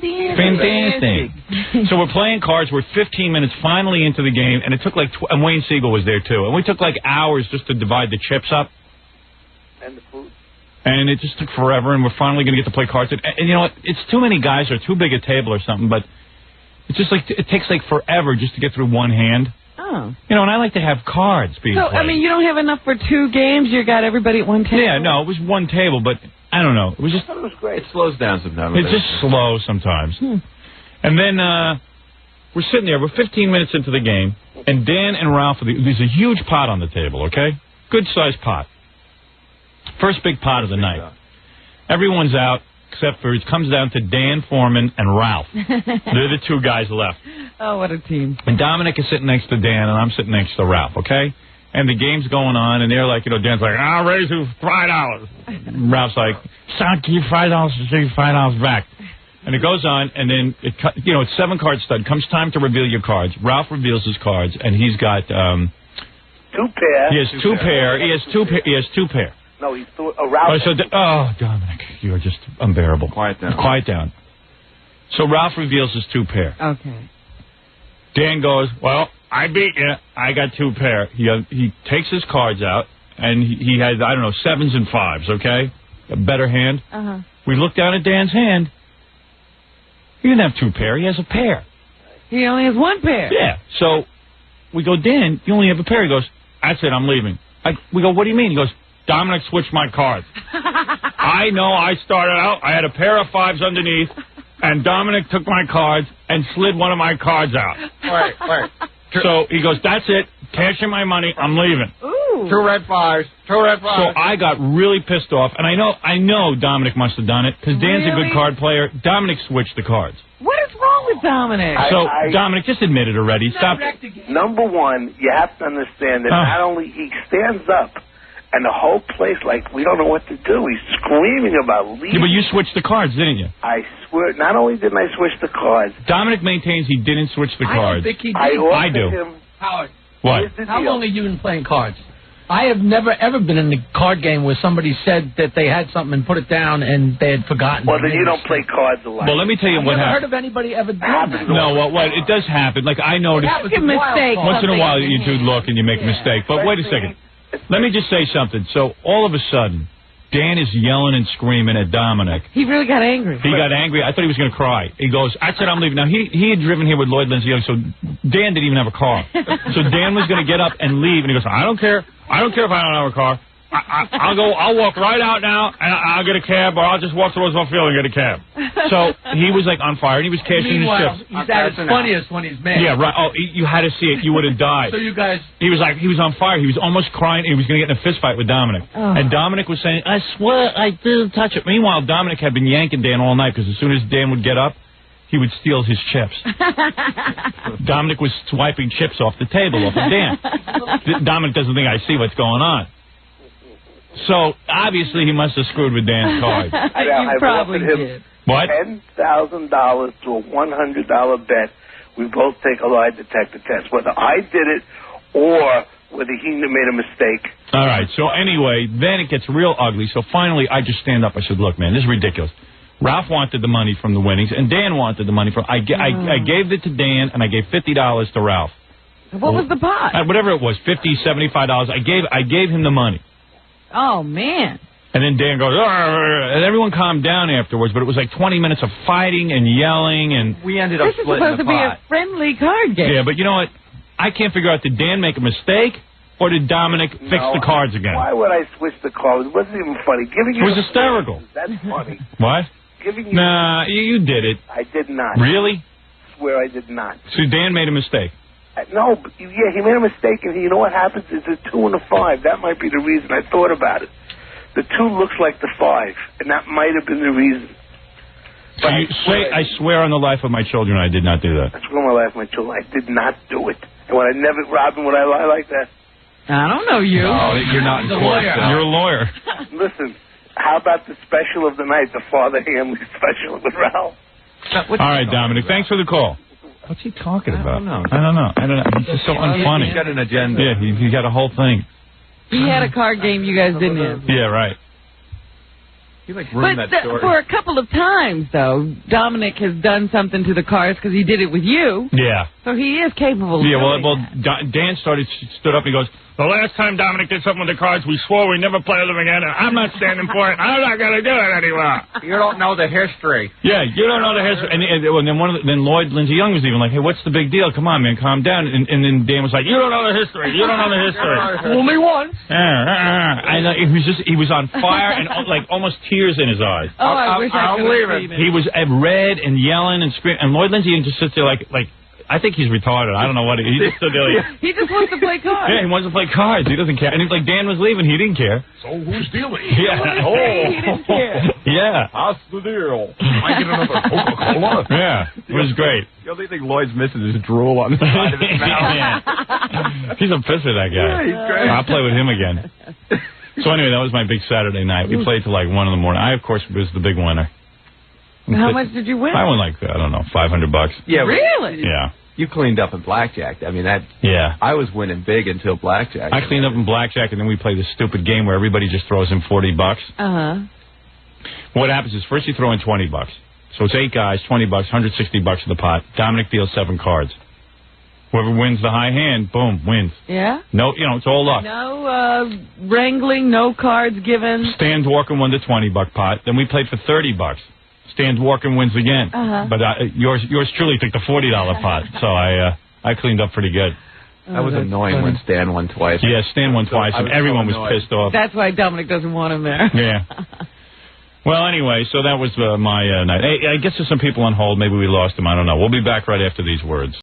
Fantastic. So we're playing cards. We're 15 minutes finally into the game, and it took like, and Wayne Siegel was there too, and we took like hours just to divide the chips up. And the food. And it just took forever, and we're finally going to get to play cards. And you know what? It's too many guys or too big a table or something, but it's just like, it takes like forever just to get through one hand. Oh. You know, and I like to have cards being played. I mean, you don't have enough for 2 games? You got everybody at one table? Yeah, no, it was one table, but I don't know. It was just... It was great. It slows down sometimes. It's just slow sometimes. And then we're sitting there. We're 15 minutes into the game, and Dan and Ralph, there's a huge pot on the table, okay? Good-sized pot. First big pot of the night. Everyone's out, except for it comes down to Dan Foreman and Ralph. They're the 2 guys left. Oh, what a team. And Dominic is sitting next to Dan, and I'm sitting next to Ralph, okay? And the game's going on, and they're like, you know, Dan's like, I'll raise you $5. And Ralph's like, son, give you $5, I'll give you $5 back. And it goes on, and then, you know, it's 7-card stud. Comes time to reveal your cards. Ralph reveals his cards, and he's got... 2 pair. He has 2 pair. He has 2 pair. He has 2 pair. No, he's Ralph. Dominic, you are just unbearable. Quiet down. Quiet down. So Ralph reveals his 2 pair. Okay. Dan goes, well, I beat you. I got 2 pair. He takes his cards out, and he has, I don't know, 7s and 5s, okay? A better hand. We look down at Dan's hand. He didn't have 2 pair. He has a pair. He only has 1 pair. Yeah. So we go, Dan, you only have a pair. He goes, that's it, I'm leaving. We go, what do you mean? He goes, Dominic switched my cards. I know I started out, I had a pair of 5s underneath, and Dominic took my cards and slid one of my cards out. Right. So he goes, that's it, cash in my money, I'm leaving. Ooh. 2 red 5s. 2 red 5s. So I got really pissed off, and I know Dominic must have done it, because Dan's a good card player. Dominic switched the cards. What is wrong with Dominic? Dominic, just admit it already. Stop. Number one, you have to understand that not only he stands up, and the whole place, like, we don't know what to do. He's screaming about leaving. Yeah, but you switched the cards, didn't you? I swear, not only didn't I switch the cards. Dominic maintains he didn't switch the cards. I don't think he did. I do. Howard. What? How long have you been playing cards? I have never, ever been in the card game where somebody said that they had something and put it down and they had forgotten. Well, then you don't play cards a lot. Well, let me tell you what happened. I've never heard of anybody ever doing that. No, what it does happen. Like, I noticed. It's a mistake. Once in a while, you do look and you make a mistake. But wait a second. Let me just say something. So, all of a sudden, Dan is yelling and screaming at Dominic. He really got angry. He got angry. I thought he was going to cry. He goes, I said I'm leaving. Now, he had driven here with Lloyd Lindsay Young, so Dan didn't even have a car. So Dan was going to get up and leave, and he goes, I don't care. I don't care if I don't have a car. I'll walk right out now, and I'll get a cab, or I'll just walk to Roosevelt Field and get a cab. So he was like on fire, and he was cashing his chips. He's at his funniest when he's mad. Yeah, right. Oh, you had to see it. You would have died. So you guys... He was on fire. He was almost crying. He was going to get in a fist fight with Dominic. Oh. And Dominic was saying, I swear I didn't touch it. Meanwhile, Dominic had been yanking Dan all night, because as soon as Dan would get up, he would steal his chips. Dominic was swiping chips off the table, off of Dan. Dominic doesn't think I see what's going on. So, obviously, he must have screwed with Dan's card. You probably did. What? $10,000 to a $100 bet. We both take a lie detector test. Whether I did it or whether he made a mistake. All right. So, anyway, then it gets real ugly. So, finally, I just stand up. I said, look, man, this is ridiculous. Ralph wanted the money from the winnings, and Dan wanted the money from... I gave it to Dan, and I gave $50 to Ralph. What was the pot? Whatever it was, $50, $75. I gave him the money. Oh, man. And then Dan goes, arr, and everyone calmed down afterwards, but it was like 20 minutes of fighting and yelling, and... We ended up splitting the pot. This is supposed to be a friendly card game. Yeah, but you know what? I can't figure out, did Dan make a mistake, or did Dominic fix the cards again? Why would I switch the cards? It wasn't even funny. Giving you it was hysterical. That's funny. What? Giving you... Nah, you did it. I did not. Really? I swear I did not. So Dan made a mistake. No, but yeah, he made a mistake, and you know what happens? It's a 2 and a 5. That might be the reason. I thought about it. The 2 looks like the 5, and that might have been the reason. So I swear on the life of my children I did not do that. I swear on my life of my children, I did not do it. And when I never, Robin, would I lie like that? I don't know you. No, you're not in court. You're a lawyer. Listen, how about the special of the night, the Father Hamley special with Ralph? All right, Dominic, thanks for the call. What's he talking about? I don't know. He's just so unfunny. He's got an agenda. Yeah, he's got a whole thing. He had a card game you guys didn't have. Yeah, right. You like ruined that story. For a couple of times, though, Dominic has done something to the cars because he did it with you. Yeah. So he is capable of Yeah, doing well, that. Dan stood up and he goes, the last time Dominic did something with the cards, we swore we'd never play with them again. I'm not standing for it. I'm not going to do it anymore. You don't know the history. Yeah, you don't know the history. And then Lloyd Lindsay Young was even like, hey, what's the big deal? Come on, man, calm down. And then Dan was like, you don't know the history. You don't know the history. Only once. I know, he was on fire and like almost tears in his eyes. Oh, I wish I could have seen it. He was red and yelling and screaming. And Lloyd Lindsay Young just sits there like I think he's retarded. I don't know what he just stood there like, He just wants to play cards. yeah, he wants to play cards. He doesn't care. And like Dan was leaving, he didn't care. So who's dealing? Yeah. He didn't care. Yeah. How's the deal? I get another Coca-Cola? Yeah. It was great. The only thing Lloyd's missing is drool on the side of his mouth. Yeah. He's a pisser, that guy. Yeah, he's great. I'll play with him again. So anyway, that was my big Saturday night. We played till like 1 in the morning. I, of course, was the big winner. How much did you win? I won like, I don't know, $500. Yeah, Really? Yeah. You cleaned up in blackjack. I mean, Yeah. I was winning big until blackjack. I cleaned up in blackjack, and then we played this stupid game where everybody just throws in $40. Uh-huh. What happens is first you throw in $20. So it's 8 guys, $20, $160 in the pot. Dominic deals 7 cards. Whoever wins the high hand, boom, wins. Yeah? No, it's all luck. No wrangling, no cards given. Stan Dworkin won the $20 pot. Then we played for $30. Stan Dworkin wins again. Uh-huh. But yours truly took the $40 pot. So I cleaned up pretty good. That was annoying funny. when Stan won twice. Yeah, Stan won twice, and everyone was pissed off. That's why Dominic doesn't want him there. Yeah. Well, anyway, so that was my night. Hey, I guess there's some people on hold. Maybe we lost them. I don't know. We'll be back right after these words.